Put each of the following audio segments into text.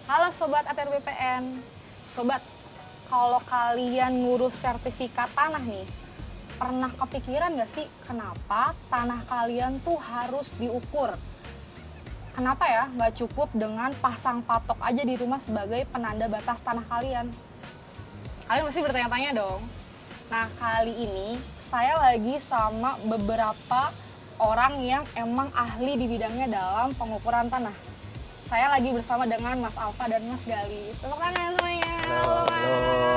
Halo Sobat ATR BPN. Sobat, kalau kalian ngurus sertifikat tanah nih, pernah kepikiran nggak sih kenapa tanah kalian tuh harus diukur? Kenapa ya nggak cukup dengan pasang patok aja di rumah sebagai penanda batas tanah kalian? Kalian pasti bertanya-tanya dong. Nah, kali ini saya lagi sama beberapa orang yang emang ahli di bidangnya dalam pengukuran tanah. Saya lagi bersama dengan Mas Alfa dan Mas Gali. Tepuk tangan semuanya. Halo,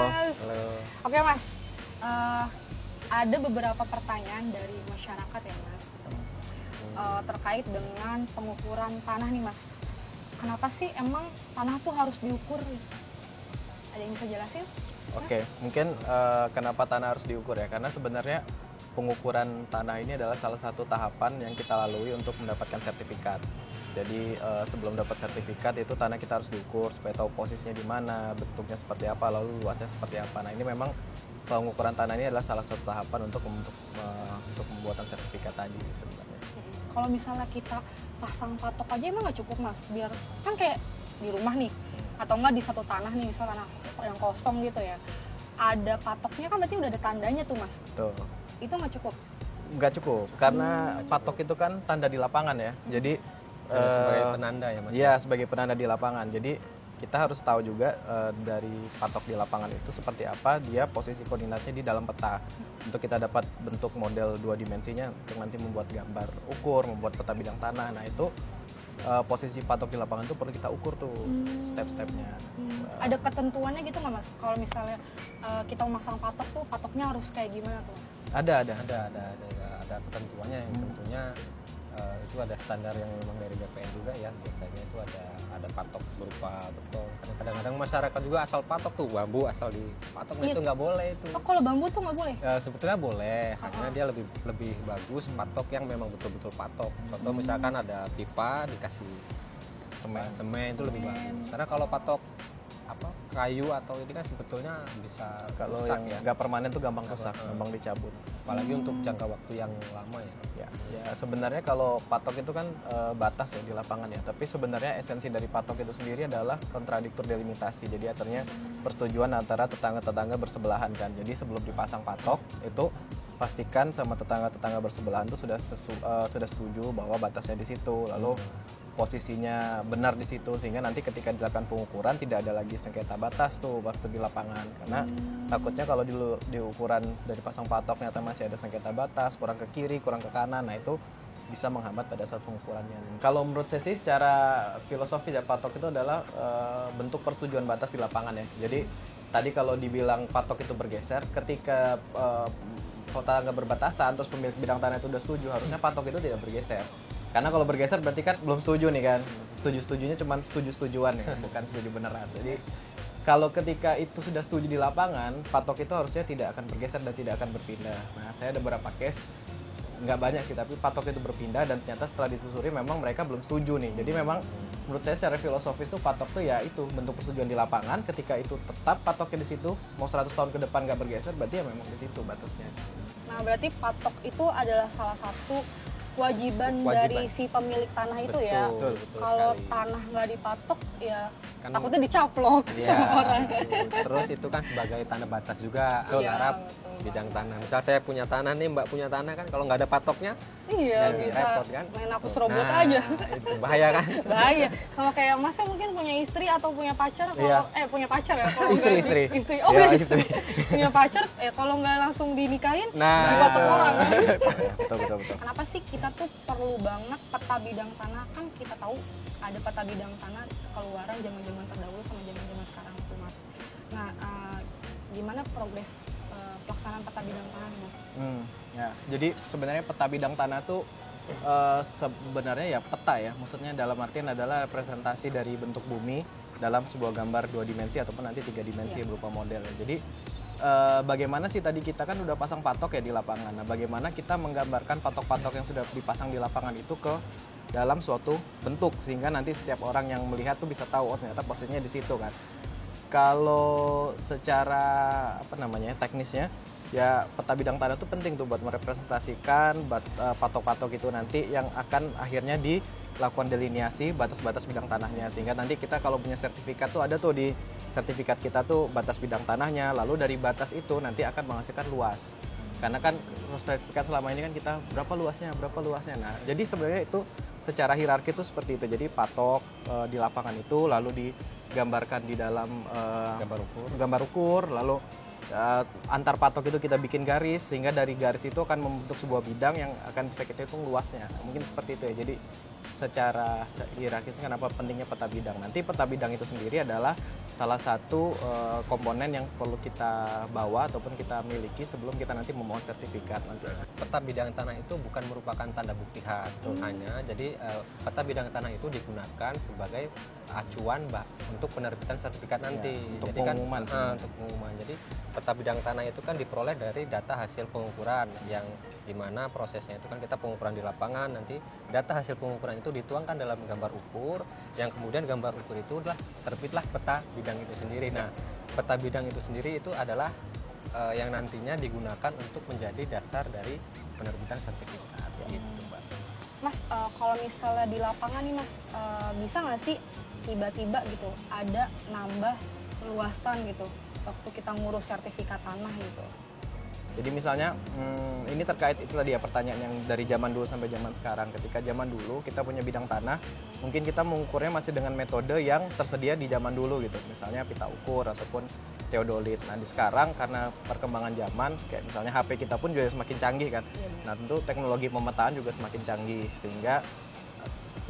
Mas. Halo. Oke, Mas. Ada beberapa pertanyaan dari masyarakat ya, Mas. Terkait dengan pengukuran tanah nih, Mas. Kenapa sih emang tanah tuh harus diukur? Ada yang bisa jelasin? Oke, mungkin kenapa tanah harus diukur ya? Karena sebenarnya pengukuran tanah ini adalah salah satu tahapan yang kita lalui untuk mendapatkan sertifikat. Jadi sebelum dapat sertifikat itu tanah kita harus diukur supaya tahu posisinya di mana, bentuknya seperti apa, lalu luasnya seperti apa. Nah, ini memang pengukuran tanah ini adalah salah satu tahapan untuk pembuatan sertifikat tadi sebenarnya. Kalau misalnya kita pasang patok aja emang nggak cukup, Mas? Biar kan kayak di rumah nih, atau enggak di satu tanah nih, misal tanah yang kosong gitu ya, ada patoknya kan berarti udah ada tandanya tuh, Mas. Tuh. Itu nggak cukup? Nggak cukup, karena patok itu kan tanda di lapangan ya. Jadi sebagai penanda ya, Mas? Iya, sebagai penanda di lapangan. Jadi kita harus tahu juga dari patok di lapangan itu seperti apa dia posisi koordinatnya di dalam peta. Untuk kita dapat bentuk model dua dimensinya untuk nanti membuat gambar ukur, membuat peta bidang tanah. Nah, itu posisi patok di lapangan itu perlu kita ukur tuh step-stepnya. Ada ketentuannya gitu nggak, Mas? Kalau misalnya kita memasang patok tuh, patoknya harus kayak gimana tuh, Mas? Ada. Ada ketentuannya yang tentunya itu ada standar yang memang dari BPN juga ya. Biasanya itu ada patok berupa beton. Kadang-kadang masyarakat juga asal patok tuh bambu asal dipatok, nah itu nggak boleh itu. Oh, kalau bambu tuh nggak boleh? Sebetulnya boleh, hanya dia lebih bagus patok yang memang betul-betul patok. Contoh misalkan ada pipa dikasih semen itu lebih bagus. Karena kalau patok kayu atau ini kan sebetulnya bisa Kalau rusak yang ya. nggak permanen tuh gampang rusak, gampang dicabut. Apalagi untuk jangka waktu yang lama ya. Ya, sebenarnya kalau patok itu kan batas ya di lapangan ya. Tapi sebenarnya esensi dari patok itu sendiri adalah kontradiktur delimitasi. Jadi artinya persetujuan antara tetangga-tetangga bersebelahan kan. Jadi sebelum dipasang patok itu pastikan sama tetangga-tetangga bersebelahan itu sudah setuju bahwa batasnya di situ. Lalu posisinya benar di situ sehingga nanti ketika dilakukan pengukuran tidak ada lagi sengketa batas tuh waktu di lapangan, karena takutnya kalau di ukuran dari pasang patok ternyata masih ada sengketa batas, kurang ke kiri, kurang ke kanan, nah itu bisa menghambat pada saat pengukurannya. Kalau menurut saya sih secara filosofi ya patok itu adalah bentuk persetujuan batas di lapangan ya. Jadi tadi kalau dibilang patok itu bergeser ketika tetangga berbatasan terus pemilik bidang tanah itu udah setuju, harusnya patok itu tidak bergeser. Karena kalau bergeser berarti kan belum setuju nih kan. Setuju-setujunya cuma setuju-setujuan ya, bukan setuju beneran. Jadi kalau ketika itu sudah setuju di lapangan, patok itu harusnya tidak akan bergeser dan tidak akan berpindah. Nah, saya ada beberapa case, nggak banyak sih, tapi patok itu berpindah dan ternyata setelah ditelusuri memang mereka belum setuju nih. Jadi memang menurut saya secara filosofis tuh patok tuh ya itu bentuk persetujuan di lapangan. Ketika itu tetap patoknya di situ, mau 100 tahun ke depan nggak bergeser, berarti ya memang di situ batasnya. Nah, berarti patok itu adalah salah satu kewajiban dari si pemilik tanah itu ya. Betul Kalau sekali. tanah nggak dipatok ya Kan- takutnya dicaplok sama orang. Terus itu kan sebagai tanda batas juga Iya, antara betul. bidang tanah. Misal saya punya tanah nih, Mbak punya tanah kan, kalau nggak ada patoknya Iya, jadi bisa repot kan. main aku serobot Nah, aja. itu bahaya kan. Bahaya. Sama kayak Masnya mungkin punya istri atau punya pacar kalau Iya. punya pacar ya kalau Istri. nggak istri. Oh, Iya, punya istri. punya pacar kalau nggak langsung dinikahin Nah. dipatok orang. Betul. Kenapa sih kita tuh perlu banget peta bidang tanah? Kan kita tahu ada peta bidang tanah keluaran zaman-zaman terdahulu sama zaman-zaman sekarang tuh, Mas. Nah, gimana progres pelaksanaan peta bidang tanah nih, Mas? Ya, jadi sebenarnya peta bidang tanah tuh sebenarnya ya peta ya. Maksudnya dalam artian adalah representasi dari bentuk bumi dalam sebuah gambar 2 dimensi ataupun nanti 3 dimensi berupa model ya. Jadi bagaimana sih tadi kita kan udah pasang patok ya di lapangan. Nah, bagaimana kita menggambarkan patok-patok yang sudah dipasang di lapangan itu ke dalam suatu bentuk sehingga nanti setiap orang yang melihat tuh bisa tahu oh ternyata posisinya di situ kan. Kalau secara teknisnya ya peta bidang tanah itu penting tuh buat merepresentasikan patok-patok itu nanti yang akan akhirnya dilakukan delineasi batas-batas bidang tanahnya, sehingga nanti kita kalau punya sertifikat tuh ada tuh di sertifikat kita tuh batas bidang tanahnya, lalu dari batas itu nanti akan menghasilkan luas. Karena kan sertifikat selama ini kan kita berapa luasnya. Nah, jadi sebenarnya itu secara hierarki itu seperti itu. Jadi patok di lapangan itu lalu digambarkan di dalam gambar ukur, lalu antar patok itu kita bikin garis, sehingga dari garis itu akan membentuk sebuah bidang yang akan bisa kita hitung luasnya. Mungkin seperti itu ya. Jadi secara hierarkis kenapa pentingnya peta bidang. Nanti peta bidang itu sendiri adalah salah satu komponen yang perlu kita bawa ataupun kita miliki sebelum kita nanti memohon sertifikat nanti. Peta bidang tanah itu bukan merupakan tanda bukti hak hanya. Jadi peta bidang tanah itu digunakan sebagai acuan untuk penerbitan sertifikat nanti. Ya, untuk jadi pengumuman. Untuk pengumuman. Jadi peta bidang tanah itu kan diperoleh dari data hasil pengukuran yang dimana prosesnya itu kan kita pengukuran di lapangan, nanti data hasil pengukuran itu dituangkan dalam gambar ukur, yang kemudian gambar ukur itu adalah terbitlah peta bidang itu sendiri. Nah, peta bidang itu sendiri itu adalah yang nantinya digunakan untuk menjadi dasar dari penerbitan sertifikat. Gitu, Mbak. Mas, kalau misalnya di lapangan nih Mas, bisa nggak sih tiba-tiba gitu ada nambah luasan gitu waktu kita ngurus sertifikat tanah gitu? Jadi misalnya ini terkait itu tadi ya, pertanyaan yang dari zaman dulu sampai zaman sekarang. Ketika zaman dulu kita punya bidang tanah, mungkin kita mengukurnya masih dengan metode yang tersedia di zaman dulu gitu. Misalnya pita ukur ataupun teodolit. Nah, di sekarang karena perkembangan zaman, kayak misalnya HP kita pun juga semakin canggih kan. Nah, tentu teknologi pemetaan juga semakin canggih, sehingga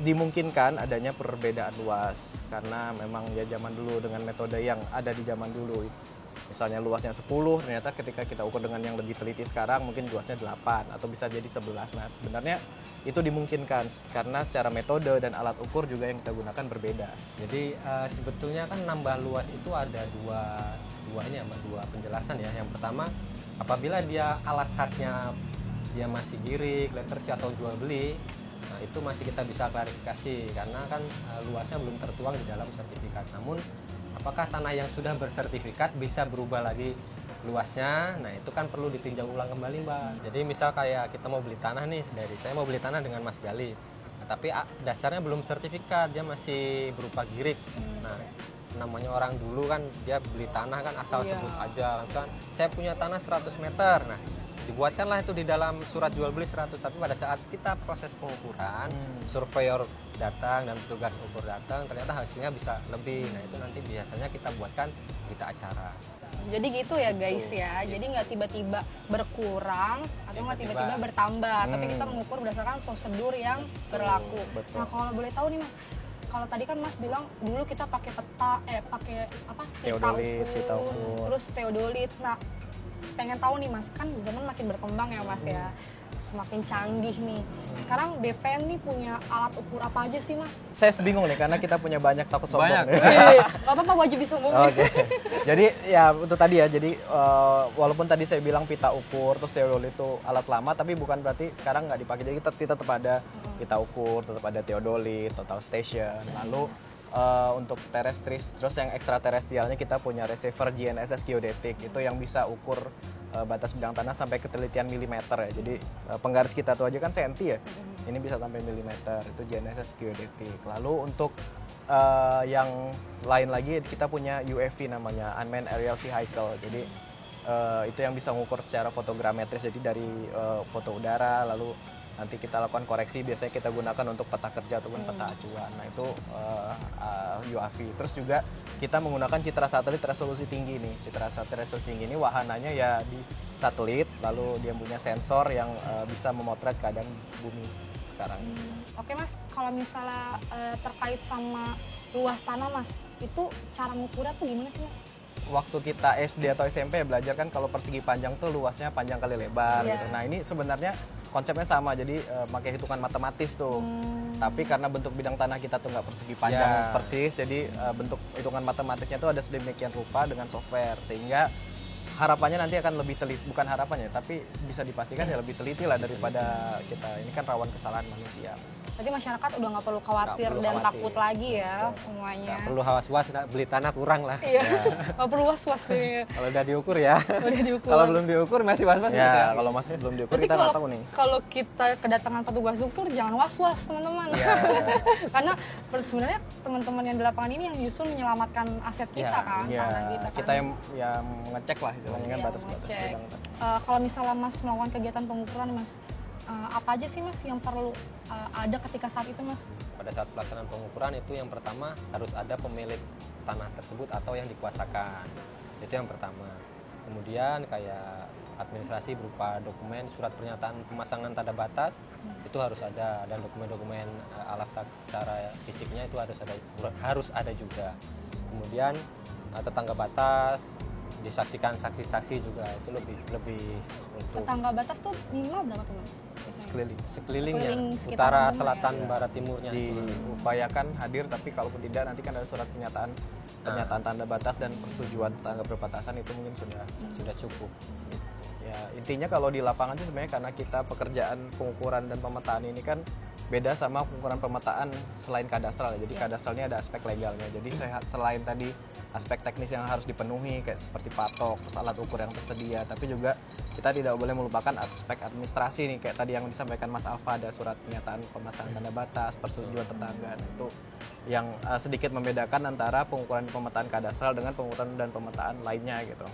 dimungkinkan adanya perbedaan luas karena memang ya zaman dulu dengan metode yang ada di zaman dulu. Misalnya luasnya 10, ternyata ketika kita ukur dengan yang lebih teliti sekarang mungkin luasnya 8 atau bisa jadi 11. Nah, sebenarnya itu dimungkinkan karena secara metode dan alat ukur juga yang kita gunakan berbeda. Jadi sebetulnya kan nambah luas itu ada dua penjelasan ya. Yang pertama, apabila dia alasatnya dia masih girik, lettersi atau jual beli, nah itu masih kita bisa klarifikasi karena kan luasnya belum tertuang di dalam sertifikat. Namun apakah tanah yang sudah bersertifikat bisa berubah lagi luasnya? Nah, itu kan perlu ditinjau ulang kembali, Mbak. Jadi misal kayak kita mau beli tanah nih, saya mau beli tanah dengan Mas Gali. Nah, tapi dasarnya belum sertifikat, dia masih berupa girik. Nah, namanya orang dulu kan dia beli tanah kan asal sebut aja kan. Saya punya tanah 100 meter. Nah, dibuatkanlah itu di dalam surat jual beli 100, tapi pada saat kita proses pengukuran, surveyor datang dan petugas ukur datang, ternyata hasilnya bisa lebih. Nah, itu nanti biasanya kita buatkan berita acara. Jadi gitu ya guys ya, jadi nggak tiba-tiba berkurang atau nggak tiba-tiba bertambah, tapi kita mengukur berdasarkan prosedur yang berlaku. Betul. Nah, kalau boleh tahu nih Mas, kalau tadi kan Mas bilang dulu kita pakai pakai apa? Pita ukur. Terus teodolit. Nah, pengen tahu nih Mas, kan zaman makin berkembang ya Mas ya, semakin canggih nih. Sekarang BPN nih punya alat ukur apa aja sih Mas? Saya bingung nih karena kita punya banyak, takut sombong. Gak apa-apa, wajib disombongin. Oke. Jadi ya itu tadi ya, jadi walaupun tadi saya bilang pita ukur, terus teodolit itu alat lama, tapi bukan berarti sekarang nggak dipakai. Jadi kita tetap ada pita ukur, tetap ada teodolit, total station, lalu untuk terestris, terus yang ekstraterestrialnya kita punya receiver GNSS geodetik, itu yang bisa ukur batas bidang tanah sampai ketelitian milimeter ya. Jadi penggaris kita tuh aja kan senti ya, ini bisa sampai milimeter, itu GNSS geodetik. Lalu untuk yang lain lagi kita punya UAV namanya, Unmanned Aerial Vehicle. Jadi itu yang bisa mengukur secara fotogrametris, jadi dari foto udara, lalu nanti kita lakukan koreksi, biasanya kita gunakan untuk peta kerja ataupun peta acuan. Nah, itu UAV. Terus juga kita menggunakan citra satelit resolusi tinggi nih. Citra satelit resolusi tinggi ini wahananya ya di satelit, lalu dia punya sensor yang bisa memotret keadaan bumi sekarang. Oke Mas, kalau misalnya terkait sama luas tanah Mas, itu cara ngukurnya tuh gimana sih Mas? Waktu kita SD atau SMP belajar kan kalau persegi panjang tuh luasnya panjang kali lebar gitu. Nah, ini sebenarnya konsepnya sama, jadi pakai hitungan matematis tuh. Tapi karena bentuk bidang tanah kita tuh nggak persegi panjang persis, jadi bentuk hitungan matematisnya tuh ada sedemikian rupa dengan software, sehingga harapannya nanti akan lebih teliti, bukan harapannya, tapi bisa dipastikan ya lebih teliti lah daripada kita. Ini kan rawan kesalahan manusia. Berarti masyarakat udah nggak perlu khawatir Nggak perlu dan khawatir. takut lagi ya semuanya. Nggak perlu was-was beli tanah kurang lah. Iya, nggak perlu was-was nih. Kalau udah diukur ya. Udah diukur. Kalau belum diukur masih was-was Ya, bisa. kalau masih belum diukur Berarti kita nggak kalau tahu nih. kalau kita kedatangan petugas ukur jangan was-was teman-teman. Ya. Karena sebenarnya teman-teman yang di lapangan ini yang justru menyelamatkan aset kita Ya, kan, Ya, tanah kita kan. kita yang ngecek lah istilahnya kan Iya, batas-batas ngecek. bidang. Kalau misalnya Mas melakukan kegiatan pengukuran Mas, apa aja sih Mas yang perlu ada ketika saat itu Mas? Pada saat pelaksanaan pengukuran itu yang pertama harus ada pemilik tanah tersebut atau yang dikuasakan. Itu yang pertama. Kemudian kayak administrasi berupa dokumen surat pernyataan pemasangan tanda batas itu harus ada, dan dokumen-dokumen alasan secara fisiknya itu harus ada juga. Kemudian tetangga batas disaksikan saksi-saksi juga itu lebih untuk Tetangga batas tuh minimal berapa tuh Mas? Sekeliling. sekelilingnya, Sekeliling sekitar utara, rumah selatan, ya. barat, timurnya. Diupayakan hadir, tapi kalaupun tidak nanti kan ada surat pernyataan tanda batas dan persetujuan tetangga perbatasan itu mungkin Sudah cukup. ya intinya kalau di lapangan sih sebenarnya karena kita pekerjaan pengukuran dan pemetaan ini kan beda sama pengukuran pemetaan selain kadastral ya. Jadi kadastral ini ada aspek legalnya. Jadi selain tadi aspek teknis yang harus dipenuhi kayak seperti patok, terus alat ukur yang tersedia, tapi juga kita tidak boleh melupakan aspek administrasi nih kayak tadi yang disampaikan Mas Alfa, ada surat pernyataan pemasangan tanda batas, persetujuan tetangga. Nah, itu yang sedikit membedakan antara pengukuran pemetaan kadastral dengan pengukuran dan pemetaan lainnya gitu.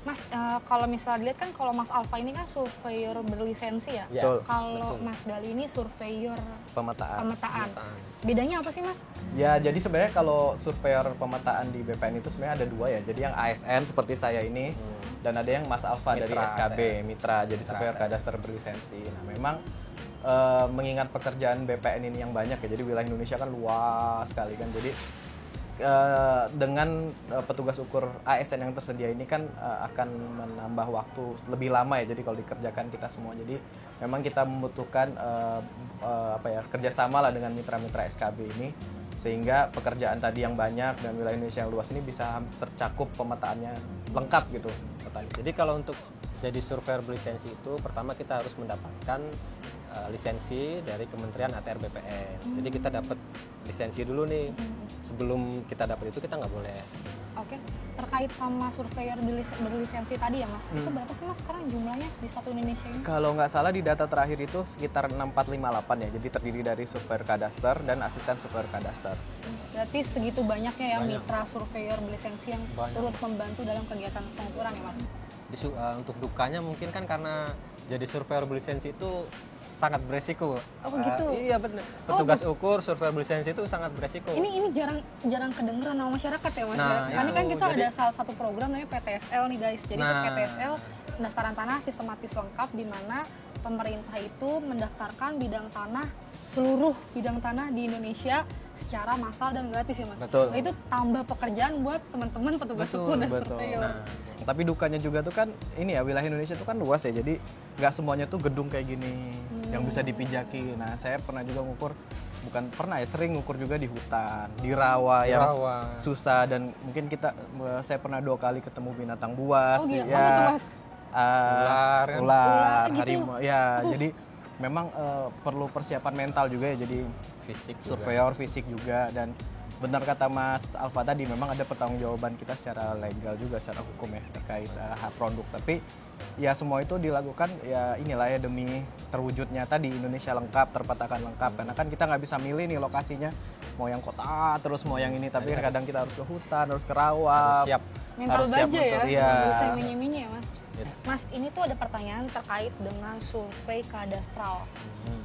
Mas, kalau misalnya dilihat kan kalau Mas Alfa ini kan surveyor berlisensi ya. Ya, Betul. Kalau betul. Mas Dali ini surveyor Pemetaan. pemetaan. Bedanya apa sih Mas? Ya, jadi sebenarnya kalau surveyor pemetaan di BPN itu sebenarnya ada dua ya. Jadi yang ASN seperti saya ini, dan ada yang Mas Alfa dari Mitra, SKB, ya. Mitra, jadi Mitra, surveyor ya. kadaster berlisensi. Nah, memang mengingat pekerjaan BPN ini yang banyak ya, jadi wilayah Indonesia kan luas sekali kan. Jadi dengan petugas ukur ASN yang tersedia ini kan akan menambah waktu lebih lama ya. Jadi kalau dikerjakan kita semua, jadi memang kita membutuhkan kerjasama lah dengan mitra-mitra SKB ini, sehingga pekerjaan tadi yang banyak dan wilayah Indonesia yang luas ini bisa tercakup pemetaannya lengkap gitu. Jadi kalau untuk jadi surveyor berlisensi itu pertama kita harus mendapatkan lisensi dari Kementerian ATR BPN. Jadi kita dapat lisensi dulu nih. Sebelum kita dapat itu kita nggak boleh. Oke, terkait sama surveyor berlisensi tadi ya Mas, itu berapa sih Mas sekarang jumlahnya di satu Indonesia ini? Kalau nggak salah di data terakhir itu sekitar 6458 ya. Jadi terdiri dari surveyor kadaster dan asisten surveyor kadaster. Berarti segitu banyaknya ya Banyak. mitra surveyor berlisensi yang Banyak. turut membantu dalam kegiatan pengukuran ya Mas? Untuk dukanya mungkin kan karena jadi surveyor berlisensi itu sangat beresiko. Oh, begitu? Iya benar. Petugas ukur surveyor berlisensi itu sangat beresiko. Ini jarang kedengeran sama masyarakat ya Mas Nah, ya? Karena itu. kan kita Jadi- ada salah satu program namanya PTSL nih guys. Jadi Nah. PTSL pendaftaran tanah sistematis lengkap, di mana pemerintah itu mendaftarkan bidang tanah, seluruh bidang tanah di Indonesia secara massal dan gratis ya Mas. Betul. Nah, itu tambah pekerjaan buat teman-teman petugas Betul, ukur dan betul. surveyor. Nah, Tapi dukanya juga tuh kan ini ya, wilayah Indonesia tuh kan luas ya, jadi nggak semuanya tuh gedung kayak gini yang bisa dipijaki. Nah, saya pernah juga ngukur, bukan pernah ya, sering ngukur juga di hutan, di rawa yang rawa. susah, dan mungkin saya pernah 2 kali ketemu binatang buas, Oh, gila. ya, Apa tuh, Mas? Ular, kan? Ular, gitu. harimau, ya, jadi memang perlu persiapan mental juga ya, jadi Fisik juga. surveyor fisik juga. Dan benar kata Mas Alfa tadi, memang ada pertanggungjawaban kita secara legal juga, secara hukum ya, terkait hak produk. Tapi ya semua itu dilakukan ya inilah ya, demi terwujudnya tadi Indonesia lengkap, terpetakan lengkap. Karena kan kita nggak bisa milih nih lokasinya, mau yang kota terus mau yang ini, tapi kadang kita harus ke hutan, harus ke rawa, Harus siap. Mental harus siap baja ya, untuk- iya. nggak bisa minyi-minyi ya Mas. Gitu. Mas, ini tuh ada pertanyaan terkait dengan survei kadastral.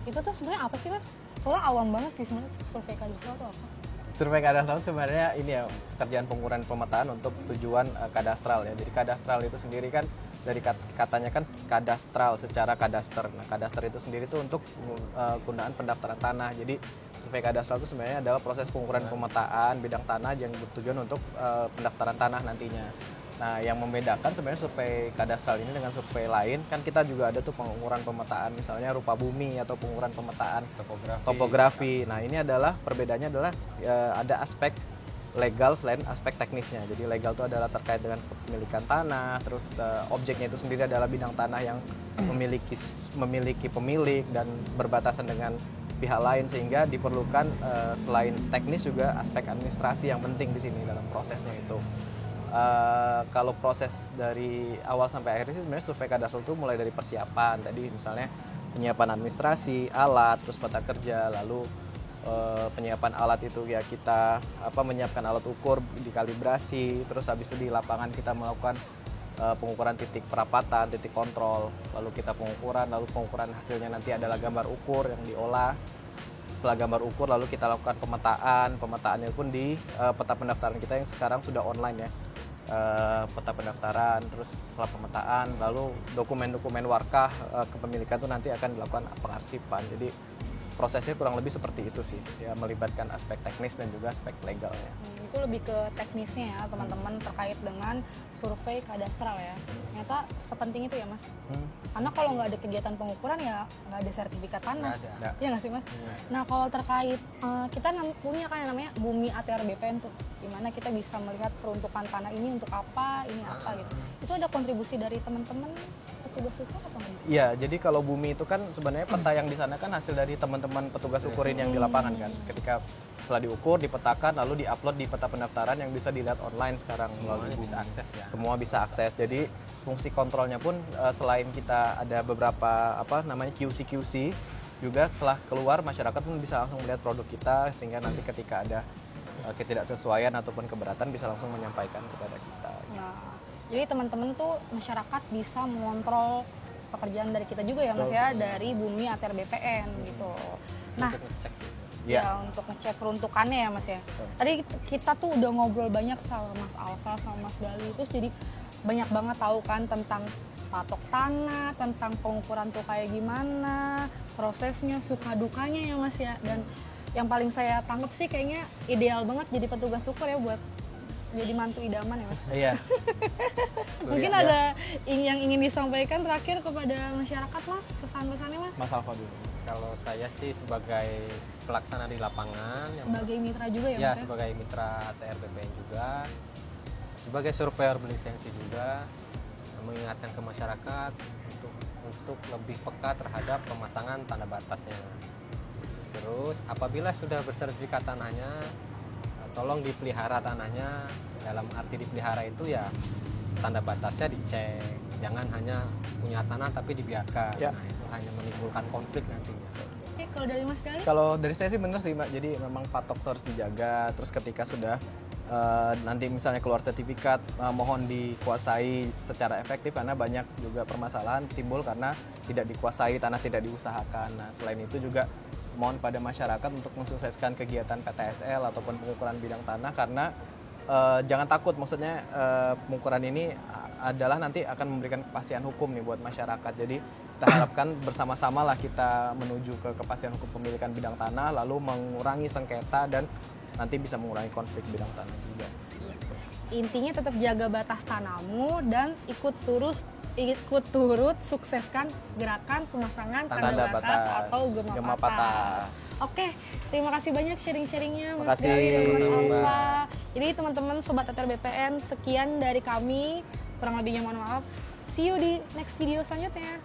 Itu tuh sebenarnya apa sih Mas? Soalnya awam banget sih sebenarnya survei kadastral tuh apa? Survei kadastral sebenarnya ini ya, pekerjaan pengukuran pemetaan untuk tujuan kadastral ya. Jadi kadastral itu sendiri kan dari katanya kan kadastral, secara kadaster. Nah, kadaster itu sendiri tuh untuk penggunaan pendaftaran tanah. Jadi survei kadastral itu sebenarnya adalah proses pengukuran pemetaan bidang tanah yang bertujuan untuk pendaftaran tanah nantinya. Nah, yang membedakan sebenarnya survei kadastral ini dengan survei lain, kan kita juga ada tuh pengukuran pemetaan, misalnya rupa bumi atau pengukuran pemetaan Topografi. topografi. Nah, ini adalah perbedaannya adalah ada aspek legal selain aspek teknisnya. Jadi legal itu adalah terkait dengan kepemilikan tanah, terus objeknya itu sendiri adalah bidang tanah yang memiliki pemilik dan berbatasan dengan pihak lain, sehingga diperlukan selain teknis juga aspek administrasi yang penting di sini dalam prosesnya itu. Kalau proses dari awal sampai akhir sih sebenarnya survei kadastral itu mulai dari persiapan tadi, misalnya penyiapan administrasi, alat, terus peta kerja, lalu penyiapan alat itu ya kita menyiapkan alat ukur, dikalibrasi, terus habis itu di lapangan kita melakukan pengukuran titik perapatan, titik kontrol, lalu kita pengukuran hasilnya nanti adalah gambar ukur yang diolah. Setelah gambar ukur lalu kita lakukan pemetaannya pun di peta pendaftaran kita yang sekarang sudah online ya. Peta pendaftaran, terus setelah pemetaan, lalu dokumen-dokumen warkah kepemilikan itu nanti akan dilakukan pengarsipan. Jadi prosesnya kurang lebih seperti itu sih, ya melibatkan aspek teknis dan juga aspek legalnya. Itu lebih ke teknisnya ya teman-teman, terkait dengan survei kadastral ya. Ternyata sepenting itu ya Mas. Karena kalau nggak ada kegiatan pengukuran ya nggak ada sertifikat tanah. Iya nggak sih Mas? Nah kalau terkait kita punya kan yang namanya Bumi ATR BPN tuh, dimana kita bisa melihat peruntukan tanah ini untuk apa, ini apa gitu. Itu ada kontribusi dari teman-teman petugas ukur apa nggak? Iya, jadi kalau Bumi itu kan sebenarnya peta yang di sana kan hasil dari teman-teman petugas ukurin yang di lapangan kan. Ketika setelah diukur, dipetakan, lalu diupload di peta pendaftaran yang bisa dilihat online sekarang melalui Bumi. Bisa akses ya. Semua bisa akses. Jadi fungsi kontrolnya pun selain kita ada beberapa QC juga, setelah keluar masyarakat pun bisa langsung melihat produk kita, sehingga nanti ketika ada ketidaksesuaian ataupun keberatan bisa langsung menyampaikan kepada kita. Nah, jadi teman-teman tuh masyarakat bisa mengontrol pekerjaan dari kita juga ya Mas ya, dari Bumi ATR BPN gitu. Nah, Untuk ngecek sih. ya untuk ngecek peruntukannya ya Mas ya. Tadi kita tuh udah ngobrol banyak sama Mas Alfa sama Mas Gali, terus jadi banyak banget tahu kan tentang patok tanah, tentang pengukuran tuh kayak gimana, prosesnya, suka dukanya ya Mas ya. Dan yang paling saya tangkap sih kayaknya ideal banget jadi petugas ukur ya, buat jadi mantu idaman ya Mas. Iya. Mungkin ada yang ingin disampaikan terakhir kepada masyarakat Mas, pesan-pesannya Mas? Mas Alfa dulu. Kalau saya sih sebagai pelaksana di lapangan, Sebagai mitra juga ya ya Mas ya? sebagai mitra ATR BPN juga, sebagai surveyor berlisensi juga, mengingatkan ke masyarakat untuk lebih peka terhadap pemasangan tanda batasnya. Terus apabila sudah bersertifikat tanahnya, tolong dipelihara tanahnya. Dalam arti dipelihara itu ya tanda batasnya dicek, jangan hanya punya tanah tapi dibiarkan. Ya. Nah itu hanya menimbulkan konflik nantinya. Oke, kalau dari Mas Gali? Kalau dari saya sih bener sih Mbak, jadi memang patok harus dijaga, terus ketika sudah nanti misalnya keluar sertifikat, mohon dikuasai secara efektif, karena banyak juga permasalahan timbul karena tidak dikuasai, tanah tidak diusahakan. Nah selain itu juga mohon pada masyarakat untuk mensukseskan kegiatan PTSL ataupun pengukuran bidang tanah, karena jangan takut, maksudnya pengukuran ini adalah nanti akan memberikan kepastian hukum nih buat masyarakat. Jadi kita harapkan bersama-sama lah kita menuju ke kepastian hukum pemilikan bidang tanah, lalu mengurangi sengketa dan nanti bisa mengurangi konflik bidang tanah juga. Intinya tetap jaga batas tanahmu dan ikut turut sukseskan gerakan pemasangan tanda batas atau gema patas. Oke, terima kasih banyak sharing-sharingnya Mas Gali dan Mas Alfa. Jadi teman-teman Sobat ATR BPN, sekian dari kami. Kurang lebihnya mohon maaf. See you di next video selanjutnya.